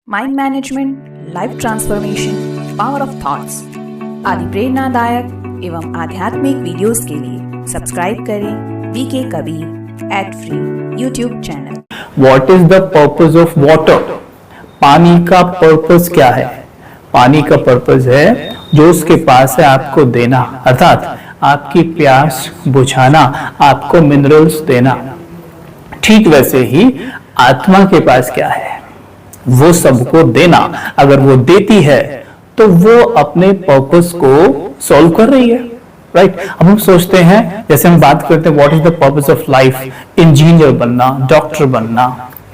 Mind management, life transformation, power of thoughts आदि प्रेरणादायक एवं आध्यात्मिक वीडियोस के लिए सब्सक्राइब करें VK Kabir @free YouTube channel. What is the purpose of water? पानी का पर्पस क्या है? पानी का पर्पस है जो उसके पास है आपको देना, अर्थात आपकी प्यास बुझाना, आपको मिनरल्स देना। ठीक वैसे ही आत्मा के पास क्या है? वो सबको देना। अगर वो देती है तो वो अपने पर्पस को सॉल्व कर रही है, राइट? अब हम सोचते हैं, जैसे हम बात करते हैं what is the purpose of life, engineer बनना, डॉक्टर बनना,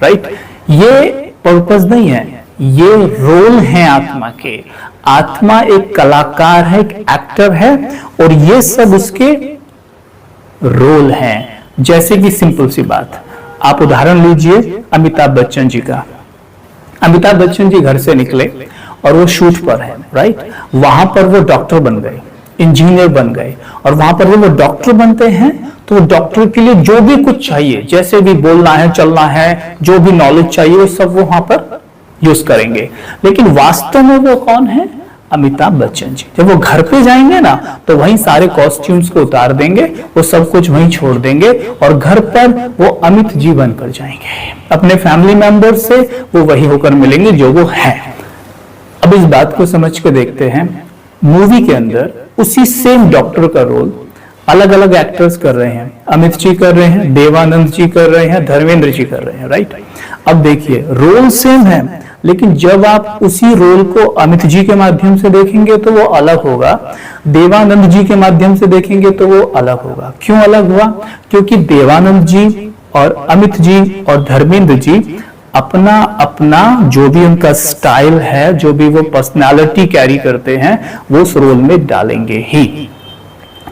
राइट? ये पर्पस नहीं है, ये रोल है आत्मा के। आत्मा एक कलाकार है, एक एक्टर है, और ये सब उसके रोल हैं। जैसे कि सिंपल सी बात, आप उदाहरण लीजिए अमिताभ बच्चन जी का। अमिताभ बच्चन जी घर से निकले और वो शूट पर है, राइट? वहां पर वो डॉक्टर बन गए, इंजीनियर बन गए, और वहां पर वो डॉक्टर बनते हैं तो डॉक्टर के लिए जो भी कुछ चाहिए, जैसे भी बोलना है, चलना है, जो भी नॉलेज चाहिए, वो सब वो वहां पर यूज करेंगे। लेकिन वास्तव में वो कौन है? अमिताभ बच्चन जी। जब वो घर पे जाएंगे ना, तो वहीं सारे कॉस्ट्यूम्स को उतार देंगे, वो सब कुछ वहीं छोड़ देंगे, और घर पर वो अमित जी बनकर जाएंगे। अपने फैमिली मेंबर से वो वही होकर मिलेंगे जो वो है। अब इस बात को समझ के देखते हैं, मूवी के अंदर उसी सेम डॉक्टर का रोल अलग अलग एक्टर्स कर रहे हैं। अमित जी कर रहे हैं, देवानंद जी कर रहे हैं, धर्मेंद्र जी कर रहे हैं, राइट? अब देखिए, रोल सेम है, लेकिन जब आप उसी रोल को अमित जी के माध्यम से देखेंगे तो वो अलग होगा, देवानंद जी के माध्यम से देखेंगे तो वो अलग होगा। क्यों अलग हुआ? क्योंकि देवानंद जी और अमित जी और धर्मेंद्र जी अपना अपना जो भी उनका स्टाइल है, जो भी वो पर्सनालिटी कैरी करते हैं, वो उस रोल में डालेंगे ही।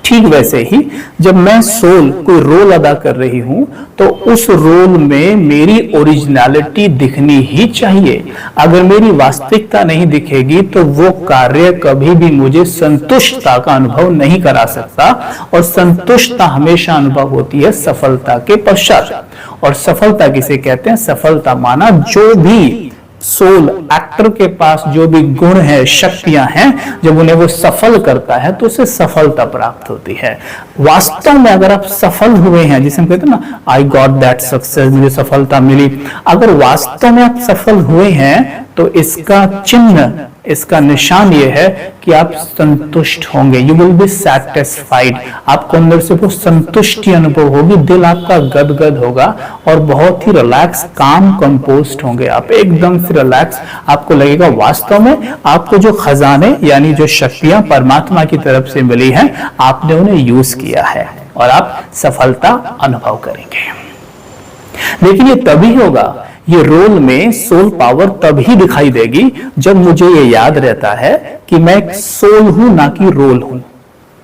ठीक वैसे ही जब मैं सोल कोई रोल अदा कर रही हूं, तो उस रोल में मेरी ओरिजिनलिटी दिखनी ही चाहिए। अगर मेरी वास्तविकता नहीं दिखेगी तो वो कार्य कभी भी मुझे संतुष्टता का अनुभव नहीं करा सकता, और संतुष्टता हमेशा अनुभव होती है सफलता के पश्चात। और सफलता किसे कहते हैं? सफलता माना जो भी सोल एक्टर के पास जो भी गुण है, शक्तियां हैं, जब उन्हें वो सफल करता है तो उसे सफलता प्राप्त होती है। वास्तव में अगर आप सफल हुए हैं, जिसे हम कहते हैं ना, आई गॉट दैट सक्सेस, मुझे सफलता मिली, अगर वास्तव में आप सफल हुए हैं तो इसका चिन्ह, इसका निशान ये है कि आप संतुष्ट होंगे। You will be satisfied. आपको अंदर से वो संतुष्टि अनुभव होगी, दिल आपका गदगद होगा, और बहुत ही रिलैक्स, काम, कंपोस्ट होंगे आप, एकदम से रिलैक्स। आपको लगेगा वास्तव में आपको जो खजाने यानी जो शक्तियां परमात्मा की तरफ से मिली हैं, आपने उन्हें यूज किया है, और आप सफलता अनुभव करेंगे। लेकिन ये तभी होगा, ये रोल में सोल पावर तभी दिखाई देगी जब मुझे ये याद रहता है कि मैं एक सोल हूं, ना कि रोल हूं।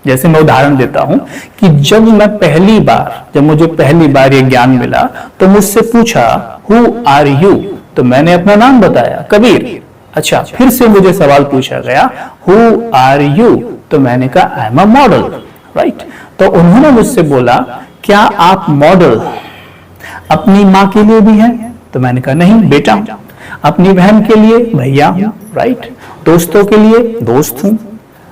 जैसे मैं उदाहरण देता हूं कि जब मुझे पहली बार ये ज्ञान मिला, तो मुझसे पूछा हु आर यू, तो मैंने अपना नाम बताया, कबीर। अच्छा, फिर से मुझे सवाल पूछा गया हु आर यू, तो मैंने कहा I am a model, right? तो उन्होंने मुझसे बोला क्या आप मॉडल अपनी माँ के लिए भी हैं? तो मैंने कहा नहीं बेटा, अपनी बहन के लिए भैया हूं, राइट? दोस्तों के लिए दोस्त हूं,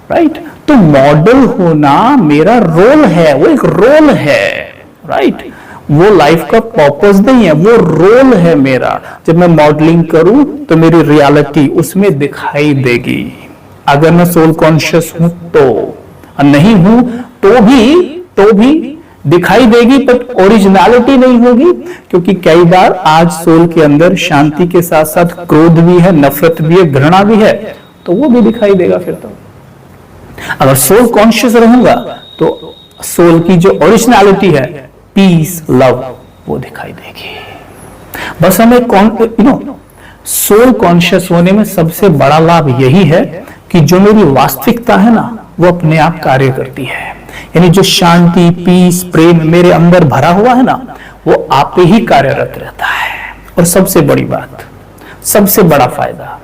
राइट? तो मॉडल होना मेरा रोल है, वो एक रोल है, राइट? वो लाइफ का पर्पस नहीं है, वो रोल है मेरा। जब मैं मॉडलिंग करूं तो मेरी रियलिटी उसमें दिखाई देगी। अगर मैं सोल कॉन्शियस हूं तो, नहीं हूं तो भी दिखाई देगी, बट ओरिजिनलिटी नहीं होगी। क्योंकि कई बार आज सोल के अंदर शांति के साथ साथ क्रोध भी है, नफरत भी है, घृणा भी है, तो वो भी दिखाई देगा। फिर तो अगर सोल कॉन्शियस रहूंगा तो सोल की जो ओरिजिनलिटी है, पीस, लव, वो दिखाई देगी। बस हमें सोल कॉन्शियस होने में सबसे बड़ा लाभ यही है कि जो मेरी वास्तविकता है ना, वो अपने आप कार्य करती है। यानी जो शांति, पीस, प्रेम मेरे अंदर भरा हुआ है ना, वो आप ही कार्यरत रहता है। और सबसे बड़ी बात, सबसे बड़ा फायदा,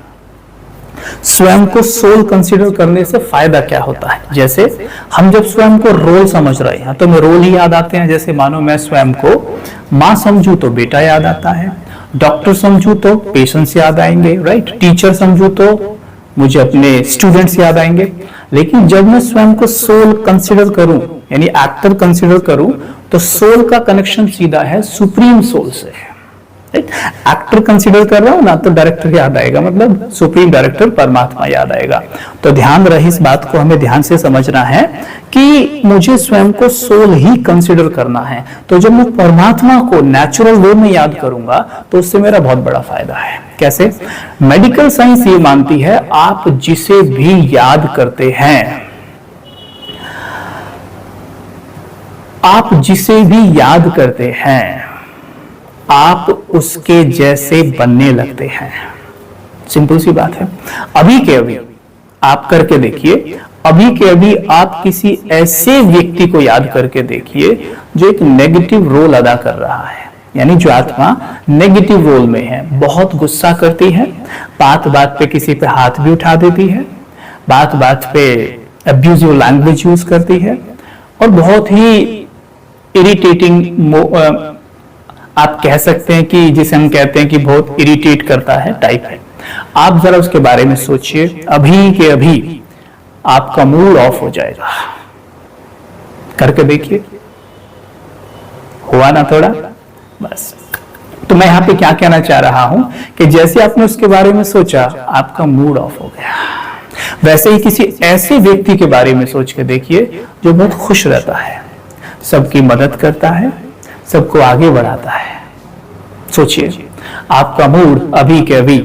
स्वयं को सोल कंसीडर करने से फायदा क्या होता है? जैसे हम जब स्वयं को रोल समझ रहे हैं तो हमें रोल ही याद आते हैं। जैसे मानो मैं स्वयं को माँ समझू तो बेटा याद आता है, डॉक्टर समझू तो पेशेंट्स याद आएंगे, राइट। टीचर समझू तो मुझे अपने स्टूडेंट्स याद आएंगे। लेकिन जब मैं स्वयं को सोल कंसिडर करूं, यानी एक्टर कंसिडर करूं, तो सोल का कनेक्शन सीधा है सुप्रीम सोल से, राइट। एक्टर कंसिडर कर रहा हूं ना, तो डायरेक्टर याद आएगा, मतलब सुप्रीम डायरेक्टर परमात्मा याद आएगा। तो ध्यान रहे, इस बात को हमें ध्यान से समझना है कि मुझे स्वयं को सोल ही कंसिडर करना है। तो जब मैं परमात्मा को नेचुरल वे में याद करूंगा तो उससे मेरा बहुत बड़ा फायदा है। कैसे? मेडिकल साइंस ये मानती है, आप जिसे भी याद करते हैं, आप जिसे भी याद करते हैं, आप उसके जैसे बनने लगते हैं। सिंपल सी बात है। अभी के अभी आप करके देखिए, अभी के अभी आप किसी ऐसे व्यक्ति को याद करके देखिए जो एक नेगेटिव रोल अदा कर रहा है, यानी जो आत्मा नेगेटिव रोल में है, बहुत गुस्सा करती है, बात बात पे किसी पे हाथ भी उठा देती है, बात बात पे अब्यूजिव लैंग्वेज यूज करती है, और बहुत ही इरिटेटिंग, आप कह सकते हैं कि जिसे हम कहते हैं कि बहुत इरिटेट करता है टाइप है। आप जरा उसके बारे में सोचिए, अभी के अभी आपका मूड ऑफ हो जाएगा। करके देखिए, हुआ ना थोड़ा? बस। तो मैं यहां पे क्या कहना चाह रहा हूं कि जैसे आपने उसके बारे में सोचा, आपका मूड ऑफ हो गया, वैसे ही किसी ऐसे व्यक्ति के बारे में सोच के देखिए जो बहुत खुश रहता है, सबकी मदद करता है, सबको आगे बढ़ाता है। सोचिए, आपका मूड अभी के अभी,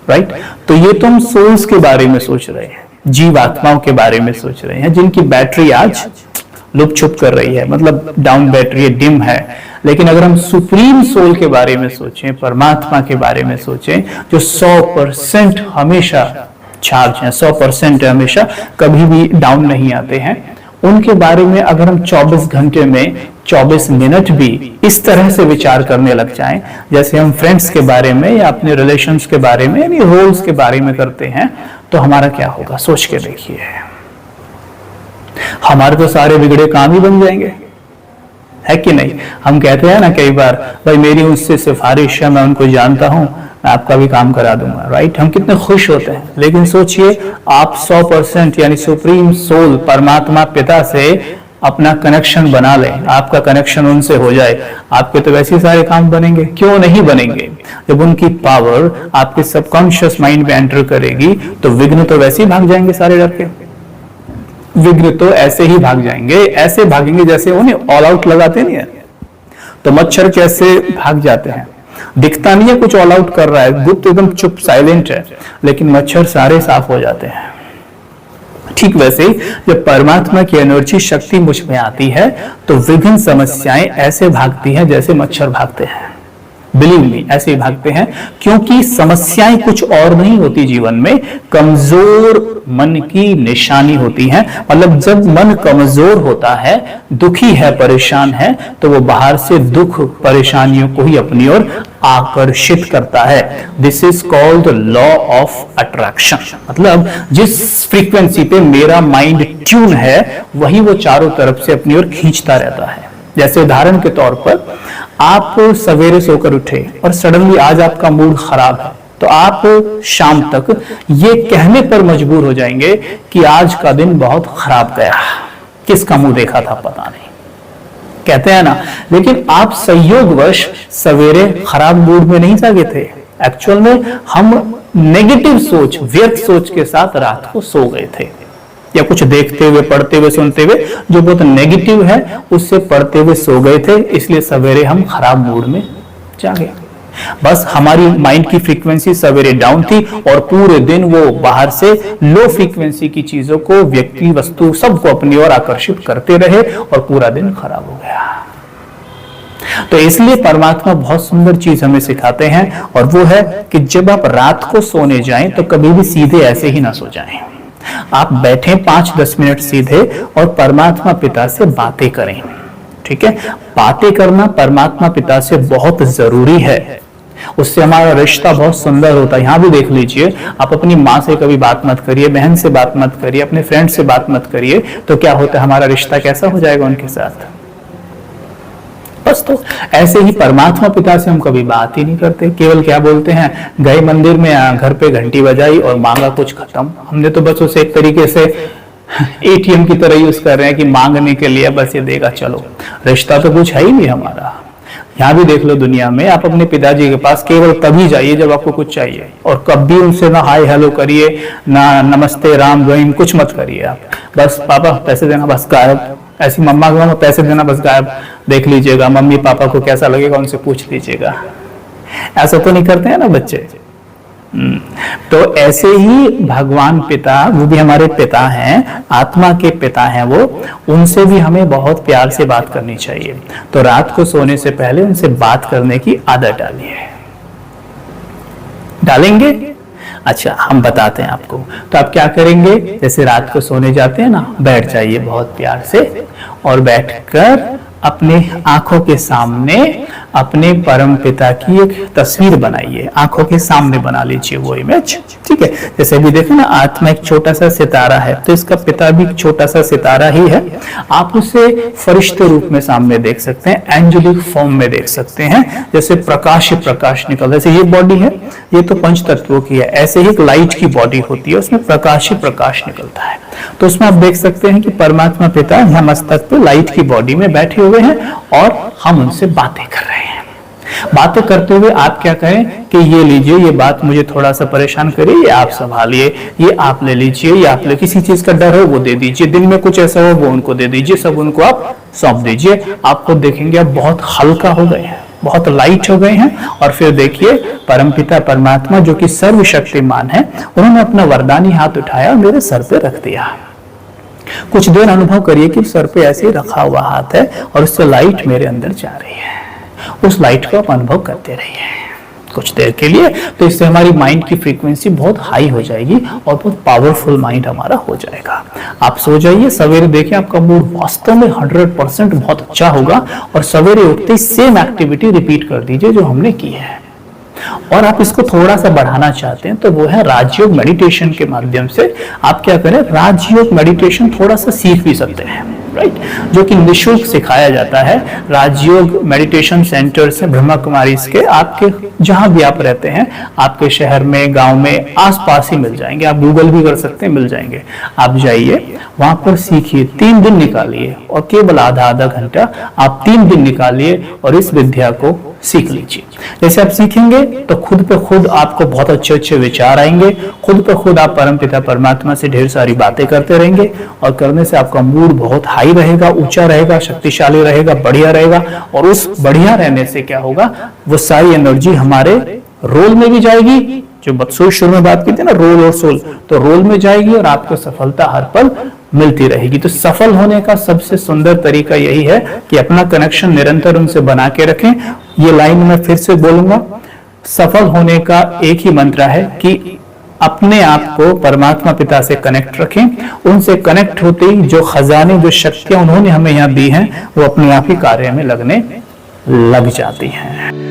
राइट। तो ये तो हम सोल्स के बारे में सोच रहे हैं, जीव आत्माओं के बारे में सोच रहे हैं, जिनकी बैटरी आज लुप छुप कर रही है, मतलब डाउन बैटरी, डिम है। लेकिन अगर हम सुप्रीम सोल के बारे में सोचें, परमात्मा के बारे में सोचें, जो 100% हमेशा चार्ज है, 100% हमेशा, कभी भी डाउन नहीं आते हैं, उनके बारे में अगर हम 24 घंटे में 24 मिनट भी इस तरह से विचार करने लग जाएं, जैसे हम फ्रेंड्स के बारे में या अपने रिलेशंस के बारे में, यानी रोल्स के बारे में करते हैं, तो हमारा क्या होगा? सोच के देखिए। हमारे तो सारे बिगड़े काम ही बन जाएंगे, है कि नहीं? हम कहते हैं ना कई बार, भाई मेरी उनसे सिफारिश है, मैं उनको जानता हूं, मैं आपका भी काम करा दूंगा, राइट। हम कितने खुश होते हैं। लेकिन सोचिए, आप 100% यानी सुप्रीम सोल परमात्मा पिता से अपना कनेक्शन बना लें, आपका कनेक्शन उनसे हो जाए, आपके तो वैसे सारे काम बनेंगे। क्यों नहीं बनेंगे? जब उनकी पावर आपके सबकॉन्शियस माइंड में एंटर करेगी तो विघ्न तो वैसे ही भाग जाएंगे सारे डर के। विघ्न तो ऐसे ही भाग जाएंगे, ऐसे भागेंगे जैसे उन्हें ऑल आउट लगाते नहीं है। तो मच्छर कैसे भाग जाते हैं? दिखता नहीं है कुछ ऑल आउट कर रहा है, गुप्त एकदम चुप साइलेंट है, लेकिन मच्छर सारे साफ हो जाते हैं। ठीक वैसे ही जब परमात्मा की एनर्जी शक्ति मुझ में आती है तो विभिन्न समस्याएं ऐसे भागती हैं जैसे मच्छर भागते हैं। बिलीव मी, ऐसे ही भागते हैं, क्योंकि समस्याएं कुछ और नहीं होती जीवन में, कमजोर मन की निशानी होती है। मतलब जब मन कमजोर होता है, दुखी है, परेशान है, तो वो बाहर से दुख परेशानियों को ही अपनी ओर आकर्षित करता है। This is called the law of attraction. मतलब जिस फ्रीक्वेंसी पे मेरा माइंड ट्यून है, वही वो चारों तरफ से अपनी ओर खींचता रहता है। जैसे उदाहरण के तौर पर, आप सवेरे सोकर उठे और सडनली आज आपका मूड खराब है, तो आप शाम तक ये कहने पर मजबूर हो जाएंगे कि आज का दिन बहुत खराब गया, किसका मुंह देखा था पता नहीं, कहते हैं ना। लेकिन आप संयोगवश सवेरे खराब मूड में नहीं जागे थे। एक्चुअल में हम नेगेटिव सोच, व्यर्थ सोच के साथ रात को सो गए थे, या कुछ देखते हुए, पढ़ते हुए, सुनते हुए जो बहुत नेगेटिव है उससे पढ़ते हुए सो गए थे, इसलिए सवेरे हम खराब मूड में जागे। बस हमारी माइंड की फ्रीक्वेंसी सवेरे डाउन थी और पूरे दिन वो बाहर से लो फ्रीक्वेंसी की चीजों को, व्यक्ति, वस्तु, सबको अपनी ओर आकर्षित करते रहे और पूरा दिन खराब हो गया। तो इसलिए परमात्मा बहुत सुंदर चीज हमें सिखाते हैं, और वो है कि जब आप रात को सोने जाएं तो कभी भी सीधे ऐसे ही ना सो जाएं। आप बैठे 5-10 मिनट सीधे और परमात्मा पिता से बातें करें। ठीक है, बातें करना परमात्मा पिता से बहुत जरूरी है, उससे हमारा रिश्ता बहुत सुंदर होता है। यहां भी देख लीजिए, आप अपनी माँ से कभी बात मत करिए, बहन से बात मत करिए, अपने फ्रेंड से बात मत करिए, तो क्या होता है, हमारा रिश्ता कैसा हो जाएगा उनके साथ? बस। तो ऐसे ही परमात्मा पिता से हम कभी बात ही नहीं करते, केवल क्या बोलते हैं, गए मंदिर में, घर पे घंटी बजाई और मांगा कुछ, खत्म। हमने तो बस उसे एक तरीके से एटीएम की तरह यूज कर रहे हैं कि मांगने के लिए बस ये देगा, चलो। रिश्ता तो कुछ है ही नहीं हमारा। यहाँ भी देख लो दुनिया में, आप अपने पिताजी के पास केवल तभी जाइए जब आपको कुछ चाहिए, और कभी उनसे ना हाय हेलो करिए, ना नमस्ते राम रहीम, कुछ मत करिए आप। बस पापा पैसे देना, बस गायब। ऐसी मम्मा को पैसे देना, बस गायब। देख लीजिएगा मम्मी पापा को कैसा लगेगा, उनसे पूछ लीजिएगा। ऐसा तो नहीं करते हैं ना बच्चे। तो ऐसे ही भगवान पिता, वो भी हमारे पिता हैं, आत्मा के पिता हैं वो, उनसे भी हमें बहुत प्यार से बात करनी चाहिए। तो रात को सोने से पहले उनसे बात करने की आदत डालिए। डालेंगे? अच्छा, हम बताते हैं आपको। तो आप क्या करेंगे, जैसे रात को सोने जाते हैं ना, बैठ जाइए बहुत प्यार से, और बैठकर अपने आंखों के सामने अपने परम पिता की एक तस्वीर बनाइए। आंखों के सामने बना लीजिए वो इमेज, ठीक है। जैसे भी देखो ना, आत्मा एक छोटा सा सितारा है, तो इसका पिता भी एक छोटा सा सितारा ही है। आप उसे फरिश्ते रूप में सामने देख सकते हैं, एंजेलिक फॉर्म में देख सकते हैं, जैसे प्रकाश प्रकाश निकल, जैसे ये बॉडी है, ये तो पंच तत्वों की है, ऐसे ही एक लाइट की बॉडी होती है, उसमें प्रकाश ही प्रकाश निकलता है। तो उसमें आप देख सकते हैं कि परमात्मा पिता यहाँ मस्तक पे लाइट की बॉडी में बैठे हुए हैं, और हम उनसे बातें कर रहे हैं। बातें करते हुए आप क्या करें कि ये लीजिए, ये बात मुझे थोड़ा सा परेशान करिए, ये आप संभालिए, ये आप ले लीजिए, ये आप ले, किसी चीज का डर हो वो दे दीजिए, दिन में कुछ ऐसा हो वो उनको दे दीजिए, सब उनको आप सौंप दीजिए। आप खुद देखेंगे आप बहुत हल्का हो गए हैं, बहुत लाइट हो गए हैं। और फिर देखिए परमपिता परमात्मा जो कि सर्वशक्तिमान है, उन्होंने अपना वरदानी हाथ उठाया और मेरे सर पे रख दिया। कुछ देर अनुभव करिए कि सर पे ऐसे रखा हुआ हाथ है और उससे लाइट मेरे अंदर जा रही है। उस लाइट को आप अनुभव करते रहिए कुछ देर के लिए। तो इससे हमारी माइंड की फ्रीक्वेंसी बहुत हाई हो जाएगी और बहुत पावरफुल माइंड हमारा हो जाएगा। आप सो जाइए, सवेरे देखिए आपका मूड वास्तव में 100% बहुत अच्छा होगा, और सवेरे उठते ही सेम एक्टिविटी रिपीट कर दीजिए जो हमने की है। और आप इसको थोड़ा सा बढ़ाना चाहते हैं तो वो है राजयोग मेडिटेशन के माध्यम से। आप क्या करें, राजयोग मेडिटेशन थोड़ा सा सीख भी सकते हैं, राइट, जो कि निःशुल्क सिखाया जाता है राजयोग मेडिटेशन सेंटर से, ब्रह्मा कुमारी के, आपके जहां भी आप रहते हैं, आपके शहर में, गांव में, आसपास ही मिल जाएंगे। आप गूगल भी कर सकते हैं, मिल जाएंगे। आप जाइए वहां पर सीखिए, 3 दिन निकालिए, और केवल आधा घंटा आप 3 दिन निकालिए और इस विद्या को सीख लीजिए। जैसे आप सीखेंगे तो खुद पे खुद आपको बहुत अच्छे अच्छे विचार आएंगे, खुद पे खुद आप परमपिता परमात्मा से ढेर सारी बातें करते रहेंगे, और करने से आपका मूड बहुत हाई रहेगा, ऊंचा रहेगा, शक्तिशाली रहेगा, बढ़िया रहेगा। और उस बढ़िया रहने से क्या होगा, वो सारी एनर्जी हमारे रोल में भी जाएगी, जो बदसूर शुरू में बात की थी ना, रोल और सोल, तो रोल में जाएगी और आपको सफलता हर पल मिलती रहेगी। तो सफल होने का सबसे सुंदर तरीका यही है कि अपना कनेक्शन निरंतर उनसे बना के रखें। ये लाइन मैं फिर से बोलूंगा, सफल होने का एक ही मंत्र है कि अपने आप को परमात्मा पिता से कनेक्ट रखें। उनसे कनेक्ट होते ही जो खजाने, जो शक्तियां उन्होंने हमें यहाँ दी हैं, वो अपने आप ही कार्य में लगने लग जाती हैं।